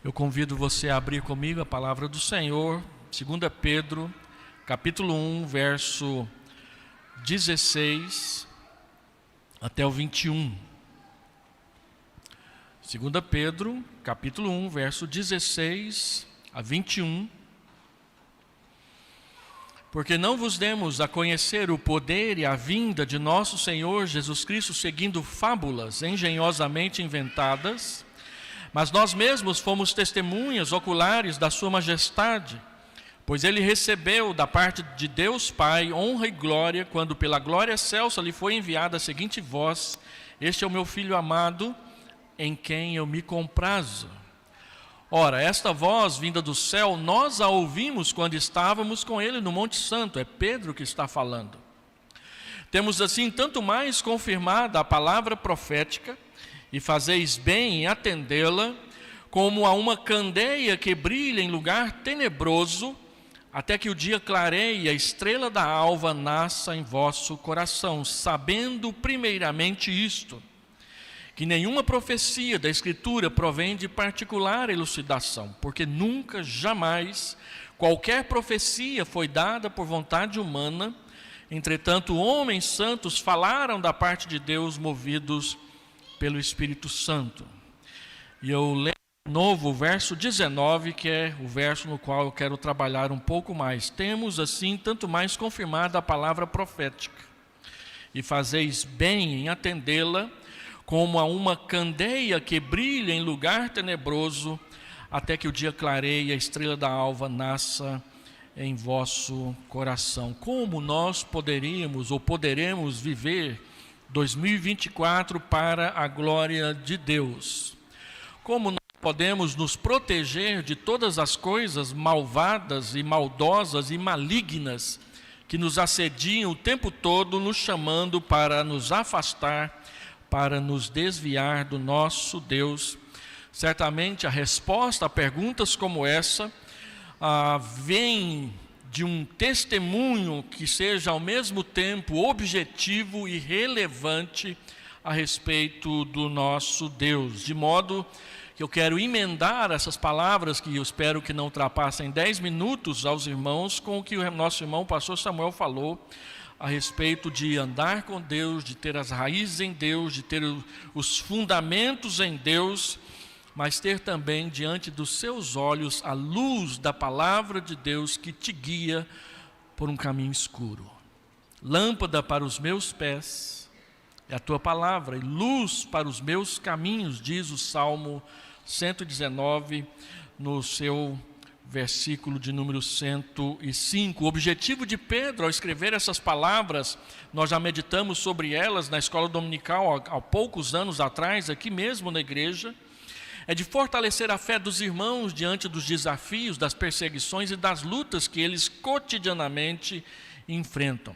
Eu convido você a abrir comigo a palavra do Senhor, 2 Pedro, capítulo 1, verso 16 até o 21. 2 Pedro, capítulo 1, verso 16 a 21. Porque não vos demos a conhecer o poder e a vinda de nosso Senhor Jesus Cristo seguindo fábulas engenhosamente inventadas, mas nós mesmos fomos testemunhas oculares da sua majestade, pois ele recebeu da parte de Deus Pai honra e glória, quando pela glória excelsa lhe foi enviada a seguinte voz: este é o meu Filho amado, em quem eu me comprazo. Ora, esta voz vinda do céu, nós a ouvimos quando estávamos com ele no Monte Santo. É Pedro que está falando. Temos assim tanto mais confirmada a palavra profética, e fazeis bem em atendê-la, como a uma candeia que brilha em lugar tenebroso, até que o dia clareie e a estrela da alva nasça em vosso coração, sabendo primeiramente isto, que nenhuma profecia da Escritura provém de particular elucidação, porque nunca, jamais, qualquer profecia foi dada por vontade humana. Entretanto, homens santos falaram da parte de Deus, movidos pelo Espírito Santo. E eu leio de novo o verso 19, que é o verso no qual eu quero trabalhar um pouco mais. Temos assim tanto mais confirmada a palavra profética, e fazeis bem em atendê-la, como a uma candeia que brilha em lugar tenebroso, até que o dia clareie e a estrela da alva nasça em vosso coração. Como nós poderíamos ou poderemos viver 2024 para a glória de Deus? Como nós podemos nos proteger de todas as coisas malvadas e maldosas e malignas que nos assediam o tempo todo, nos chamando para nos afastar, para nos desviar do nosso Deus? Certamente a resposta a perguntas como essa vem de um testemunho que seja ao mesmo tempo objetivo e relevante a respeito do nosso Deus. De modo que eu quero emendar essas palavras, que eu espero que não ultrapassem 10 minutos, aos irmãos, com o que o nosso irmão pastor Samuel falou a respeito de andar com Deus, de ter as raízes em Deus, de ter os fundamentos em Deus, mas ter também diante dos seus olhos a luz da palavra de Deus que te guia por um caminho escuro. Lâmpada para os meus pés é a tua palavra, e luz para os meus caminhos, diz o Salmo 119, no seu versículo de número 105. O objetivo de Pedro ao escrever essas palavras, nós já meditamos sobre elas na escola dominical há poucos anos atrás, aqui mesmo na igreja, é de fortalecer a fé dos irmãos diante dos desafios, das perseguições e das lutas que eles cotidianamente enfrentam.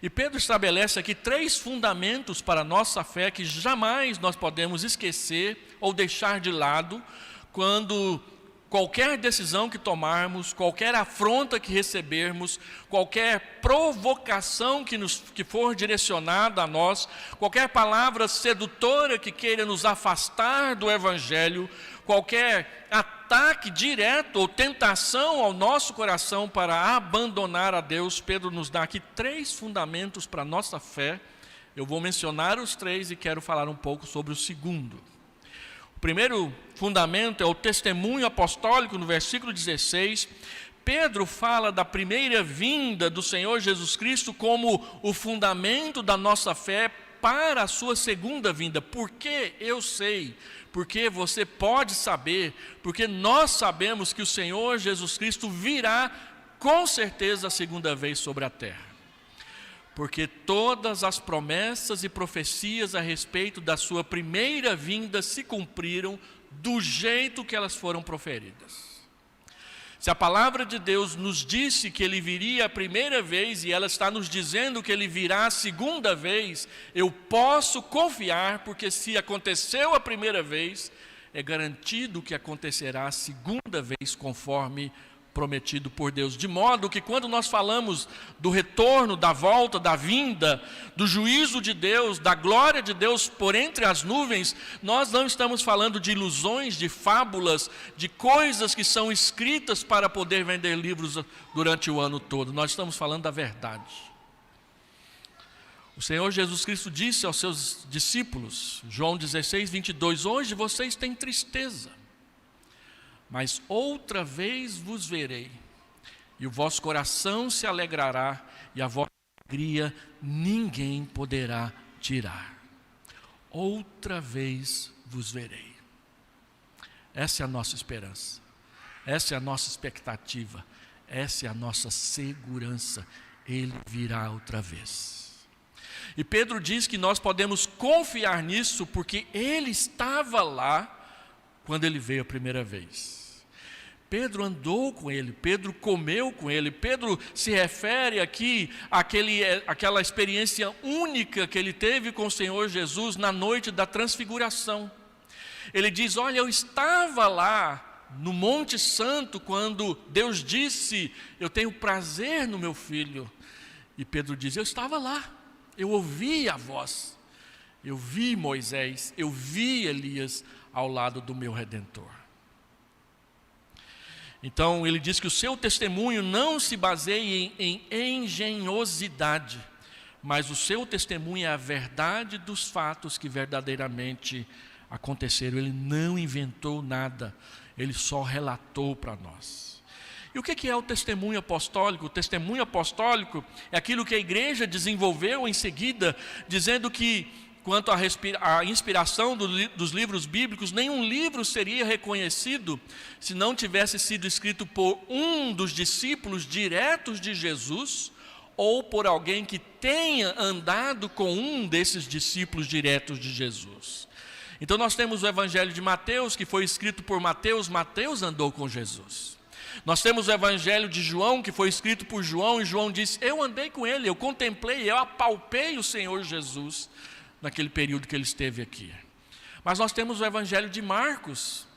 E Pedro estabelece aqui 3 fundamentos para a nossa fé que jamais nós podemos esquecer ou deixar de lado quando qualquer decisão que tomarmos, qualquer afronta que recebermos, qualquer provocação que for direcionada a nós, qualquer palavra sedutora que queira nos afastar do Evangelho, qualquer ataque direto ou tentação ao nosso coração para abandonar a Deus, Pedro nos dá aqui 3 fundamentos para a nossa fé. Eu vou mencionar os 3 e quero falar um pouco sobre o segundo. O primeiro fundamento é o testemunho apostólico. No versículo 16, Pedro fala da primeira vinda do Senhor Jesus Cristo como o fundamento da nossa fé para a sua segunda vinda. Porque eu sei, porque você pode saber, porque nós sabemos que o Senhor Jesus Cristo virá com certeza a segunda vez sobre a terra. Porque todas as promessas e profecias a respeito da sua primeira vinda se cumpriram do jeito que elas foram proferidas. Se a palavra de Deus nos disse que ele viria a primeira vez e ela está nos dizendo que ele virá a segunda vez, eu posso confiar, porque se aconteceu a primeira vez, é garantido que acontecerá a segunda vez, conforme prometido por Deus. De modo que quando nós falamos do retorno, da volta, da vinda, do juízo de Deus, da glória de Deus por entre as nuvens, nós não estamos falando de ilusões, de fábulas, de coisas que são escritas para poder vender livros durante o ano todo. Nós estamos falando da verdade. O Senhor Jesus Cristo disse aos seus discípulos, João 16, 22, hoje vocês têm tristeza, mas outra vez vos verei, e o vosso coração se alegrará, e a vossa alegria ninguém poderá tirar. Outra vez vos verei. Essa é a nossa esperança, essa é a nossa expectativa, essa é a nossa segurança. Ele virá outra vez. E Pedro diz que nós podemos confiar nisso porque ele estava lá quando ele veio a primeira vez. Pedro andou com ele, Pedro comeu com ele. Pedro se refere aqui àquela experiência única que ele teve com o Senhor Jesus na noite da transfiguração. Ele diz, olha, eu estava lá no Monte Santo quando Deus disse, eu tenho prazer no meu filho. E Pedro diz, eu estava lá, eu ouvi a voz, eu vi Moisés, eu vi Elias ao lado do meu Redentor. Então ele diz que o seu testemunho não se baseia em engenhosidade, mas o seu testemunho é a verdade dos fatos que verdadeiramente aconteceram. Ele não inventou nada, ele só relatou para nós. E o que é o testemunho apostólico? O testemunho apostólico é aquilo que a igreja desenvolveu em seguida, dizendo que quanto à inspiração dos livros bíblicos, nenhum livro seria reconhecido se não tivesse sido escrito por um dos discípulos diretos de Jesus ou por alguém que tenha andado com um desses discípulos diretos de Jesus. Então nós temos o Evangelho de Mateus, que foi escrito por Mateus. Mateus andou com Jesus. Nós temos o Evangelho de João, que foi escrito por João, e João disse, eu andei com ele, eu contemplei, eu apalpei o Senhor Jesus naquele período que ele esteve aqui. Mas nós temos o Evangelho de Marcos,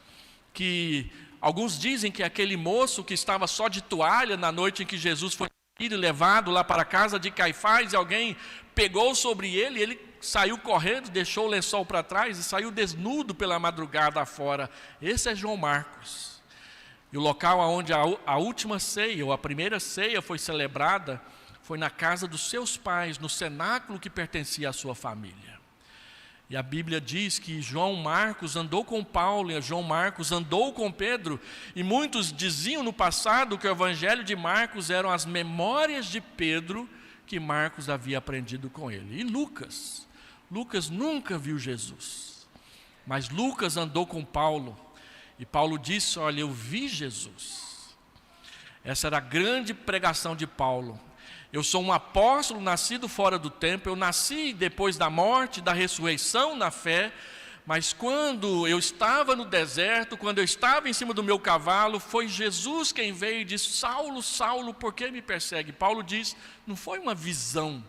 que alguns dizem que é aquele moço que estava só de toalha na noite em que Jesus foi levado lá para a casa de Caifás, e alguém pegou sobre ele, e ele saiu correndo, deixou o lençol para trás e saiu desnudo pela madrugada afora. Esse é João Marcos. E o local onde a última ceia, ou a primeira ceia foi celebrada, foi na casa dos seus pais, no cenáculo que pertencia à sua família. E a Bíblia diz que João Marcos andou com Paulo, e João Marcos andou com Pedro, e muitos diziam no passado que o Evangelho de Marcos eram as memórias de Pedro que Marcos havia aprendido com ele. E Lucas nunca viu Jesus, mas Lucas andou com Paulo, e Paulo disse, olha, eu vi Jesus. Essa era a grande pregação de Paulo. Eu sou um apóstolo nascido fora do tempo, eu nasci depois da morte, da ressurreição na fé, mas quando eu estava no deserto, quando eu estava em cima do meu cavalo, foi Jesus quem veio e disse, Saulo, Saulo, por que me persegue? Paulo diz, não foi uma visão,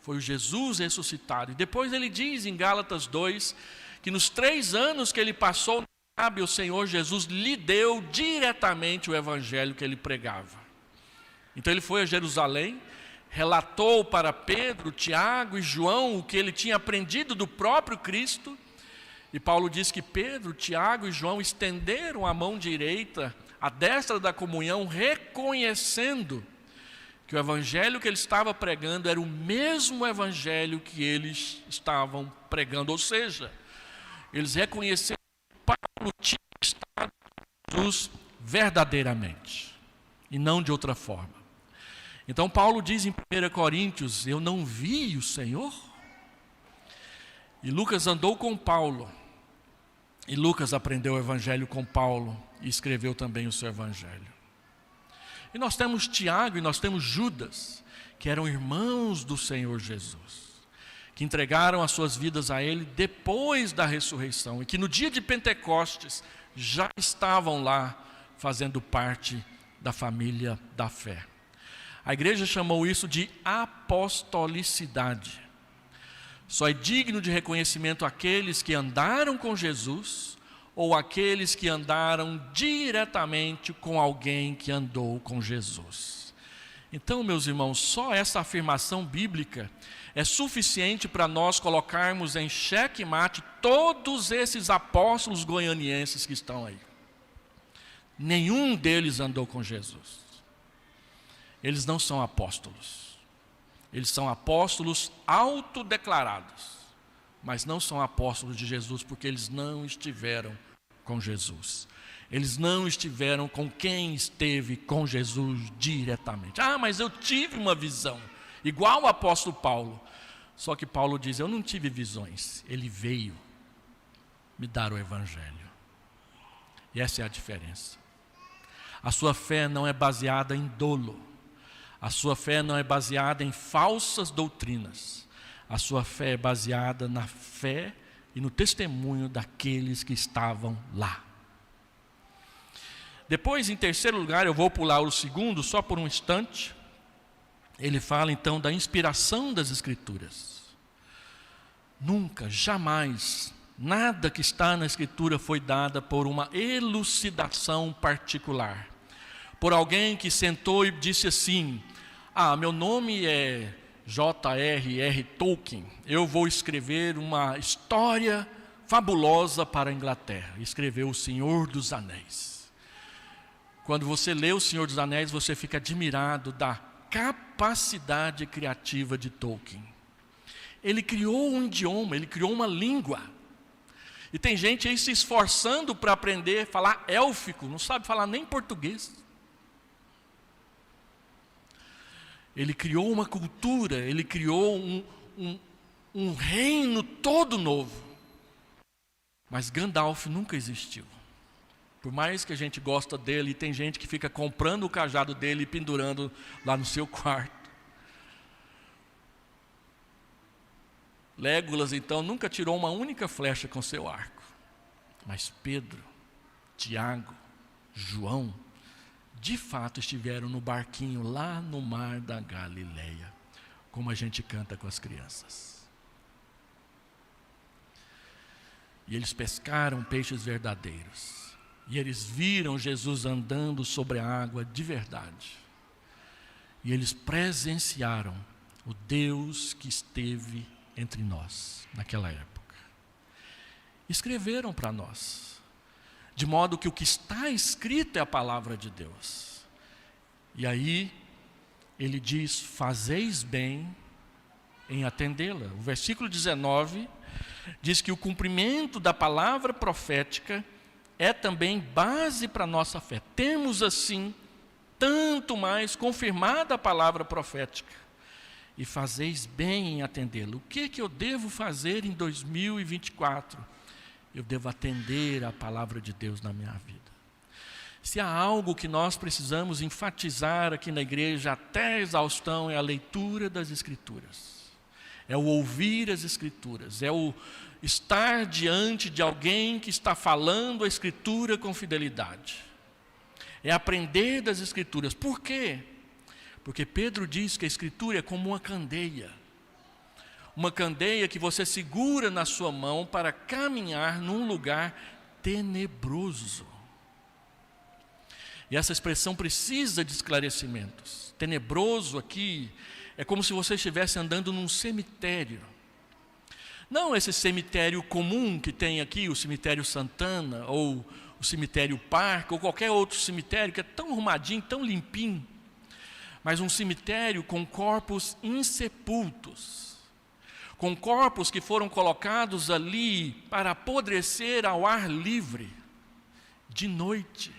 foi o Jesus ressuscitado. E depois ele diz em Gálatas 2, que nos 3 anos que ele passou na Arábia, o Senhor Jesus lhe deu diretamente o evangelho que ele pregava. Então ele foi a Jerusalém, relatou para Pedro, Tiago e João o que ele tinha aprendido do próprio Cristo. E Paulo diz que Pedro, Tiago e João estenderam a mão direita, a destra da comunhão, reconhecendo que o evangelho que ele estava pregando era o mesmo evangelho que eles estavam pregando. Ou seja, eles reconheceram que Paulo tinha estado com Jesus verdadeiramente, e não de outra forma. Então Paulo diz em 1 Coríntios, eu não vi o Senhor. E Lucas andou com Paulo, e Lucas aprendeu o evangelho com Paulo, e escreveu também o seu evangelho. E nós temos Tiago e nós temos Judas, que eram irmãos do Senhor Jesus, que entregaram as suas vidas a ele depois da ressurreição, e que no dia de Pentecostes já estavam lá fazendo parte da família da fé. A igreja chamou isso de apostolicidade. Só é digno de reconhecimento aqueles que andaram com Jesus ou aqueles que andaram diretamente com alguém que andou com Jesus. Então, meus irmãos, só essa afirmação bíblica é suficiente para nós colocarmos em xeque-mate todos esses apóstolos goianienses que estão aí. Nenhum deles andou com Jesus. Eles não são apóstolos. Eles são apóstolos autodeclarados, mas não são apóstolos de Jesus porque eles não estiveram com Jesus. Eles não estiveram com quem esteve com Jesus diretamente. Ah, mas eu tive uma visão, igual o apóstolo Paulo. Só que Paulo diz, eu não tive visões, ele veio me dar o evangelho. E essa é a diferença. A sua fé não é baseada em dolo. A sua fé não é baseada em falsas doutrinas. A sua fé é baseada na fé e no testemunho daqueles que estavam lá. Depois, em terceiro lugar, eu vou pular o segundo só por um instante. Ele fala então da inspiração das Escrituras. Nunca, jamais, nada que está na Escritura foi dada por uma elucidação particular. Por alguém que sentou e disse assim, meu nome é J.R.R. Tolkien, eu vou escrever uma história fabulosa para a Inglaterra. Escreveu O Senhor dos Anéis. Quando você lê O Senhor dos Anéis, você fica admirado da capacidade criativa de Tolkien. Ele criou um idioma, ele criou uma língua. E tem gente aí se esforçando para aprender a falar élfico, não sabe falar nem português. Ele criou uma cultura, ele criou um reino todo novo. Mas Gandalf nunca existiu. Por mais que a gente gosta dele, tem gente que fica comprando o cajado dele e pendurando lá no seu quarto. Légolas, então, nunca tirou uma única flecha com seu arco. Mas Pedro, Tiago, João, de fato estiveram no barquinho lá no mar da Galileia, como a gente canta com as crianças. E eles pescaram peixes verdadeiros. E eles viram Jesus andando sobre a água de verdade. E eles presenciaram o Deus que esteve entre nós naquela época. Escreveram para nós, de modo que o que está escrito é a palavra de Deus. E aí ele diz, fazeis bem em atendê-la. O versículo 19 diz que o cumprimento da palavra profética é também base para a nossa fé. Temos assim, tanto mais confirmada a palavra profética. E fazeis bem em atendê-la. O que eu devo fazer em 2024? Eu devo atender a palavra de Deus na minha vida. Se há algo que nós precisamos enfatizar aqui na igreja até a exaustão, é a leitura das Escrituras. É o ouvir as Escrituras. É o estar diante de alguém que está falando a Escritura com fidelidade. É aprender das Escrituras. Por quê? Porque Pedro diz que a Escritura é como uma candeia. Uma candeia que você segura na sua mão para caminhar num lugar tenebroso. E essa expressão precisa de esclarecimentos. Tenebroso aqui é como se você estivesse andando num cemitério. Não esse cemitério comum que tem aqui, o cemitério Santana, ou o cemitério Parque, ou qualquer outro cemitério que é tão arrumadinho, tão limpinho. Mas um cemitério com corpos insepultos, com corpos que foram colocados ali para apodrecer ao ar livre, de noite.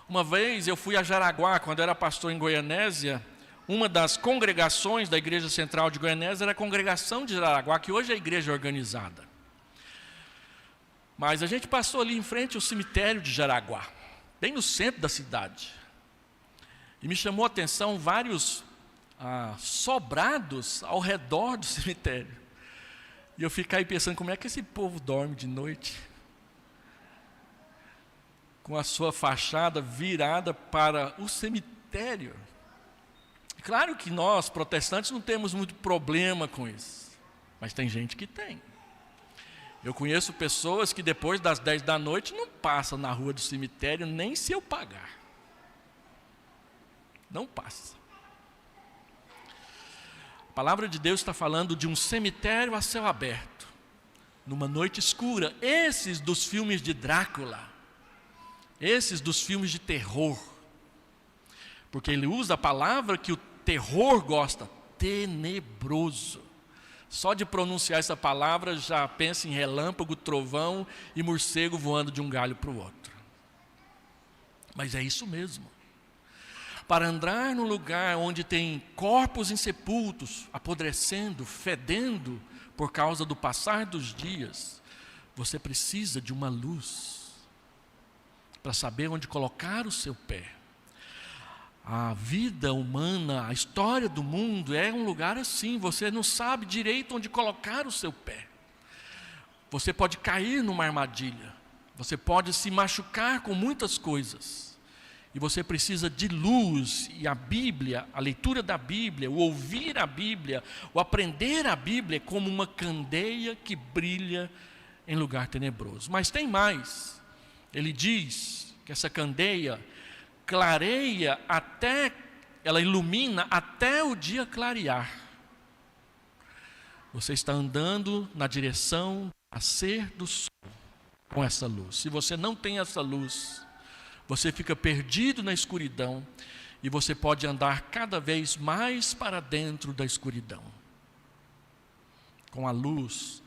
Uma vez eu fui a Jaraguá, quando era pastor em Goianésia. Uma das congregações da Igreja Central de Goianésia era a congregação de Jaraguá, que hoje é a igreja organizada. Mas a gente passou ali em frente ao cemitério de Jaraguá, bem no centro da cidade. E me chamou a atenção vários sobrados ao redor do cemitério. E eu fiquei pensando, como é que esse povo dorme de noite? Com a sua fachada virada para o cemitério. Claro que nós, protestantes, não temos muito problema com isso. Mas tem gente que tem. Eu conheço pessoas que depois das 10 da noite não passam na rua do cemitério nem se eu pagar. Não passa. A palavra de Deus está falando de um cemitério a céu aberto, numa noite escura. Esses dos filmes de Drácula, esses dos filmes de terror, porque ele usa a palavra que o terror gosta, tenebroso. Só de pronunciar essa palavra já pensa em relâmpago, trovão e morcego voando de um galho para o outro. Mas é isso mesmo. Para andar num lugar onde tem corpos insepultos, apodrecendo, fedendo por causa do passar dos dias, você precisa de uma luz para saber onde colocar o seu pé. A vida humana, a história do mundo é um lugar assim, você não sabe direito onde colocar o seu pé. Você pode cair numa armadilha, você pode se machucar com muitas coisas. E você precisa de luz, e a Bíblia, a leitura da Bíblia, o ouvir a Bíblia, o aprender a Bíblia é como uma candeia que brilha em lugar tenebroso. Mas tem mais, ele diz que essa candeia clareia ela ilumina até o dia clarear. Você está andando na direção do nascer do sol com essa luz. Se você não tem essa luz, você fica perdido na escuridão e você pode andar cada vez mais para dentro da escuridão. Com a luz,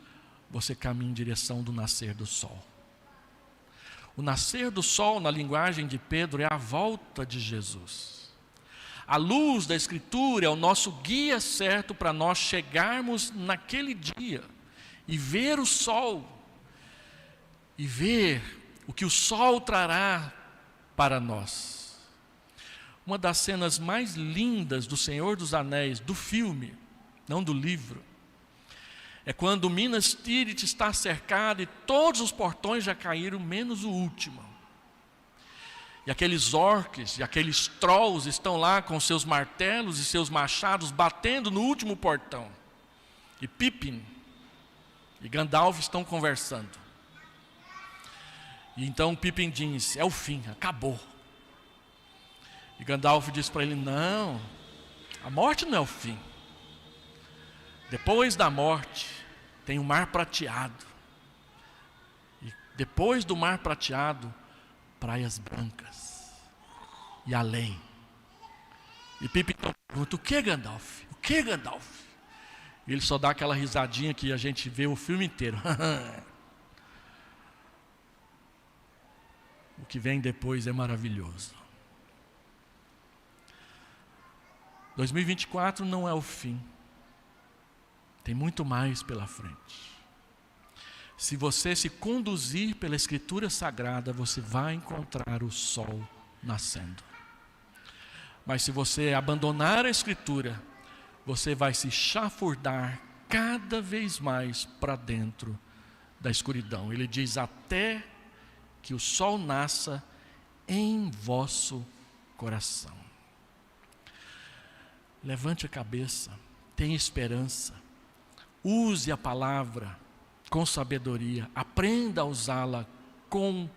você caminha em direção do nascer do sol. O nascer do sol, na linguagem de Pedro, é a volta de Jesus. A luz da Escritura é o nosso guia certo para nós chegarmos naquele dia e ver o sol, e ver o que o sol trará para nós. Uma das cenas mais lindas do Senhor dos Anéis, do filme, não do livro, é quando Minas Tirith está cercado e todos os portões já caíram, menos o último. E aqueles orques e aqueles trolls estão lá com seus martelos e seus machados batendo no último portão. E Pippin e Gandalf estão conversando. E então Pippin diz: é o fim, acabou. E Gandalf diz para ele: não, a morte não é o fim. Depois da morte tem o mar prateado. E depois do mar prateado, praias brancas. E além. E Pippin pergunta: o que, Gandalf? O que, Gandalf? E ele só dá aquela risadinha que a gente vê o filme inteiro. O que vem depois é maravilhoso. 2024 não é o fim. Tem muito mais pela frente. Se você se conduzir pela Escritura Sagrada, você vai encontrar o sol nascendo. Mas se você abandonar a Escritura, você vai se chafurdar cada vez mais para dentro da escuridão. Ele diz: até que o sol nasça em vosso coração. Levante a cabeça, tenha esperança. Use a palavra com sabedoria, aprenda a usá-la com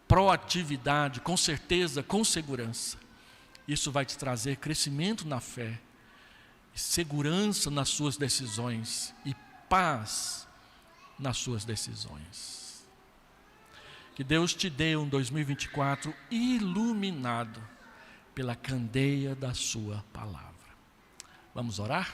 proatividade, com certeza, com segurança. Isso vai te trazer crescimento na fé, segurança nas suas decisões e paz nas suas decisões. Que Deus te dê um 2024 iluminado pela candeia da sua palavra. Vamos orar?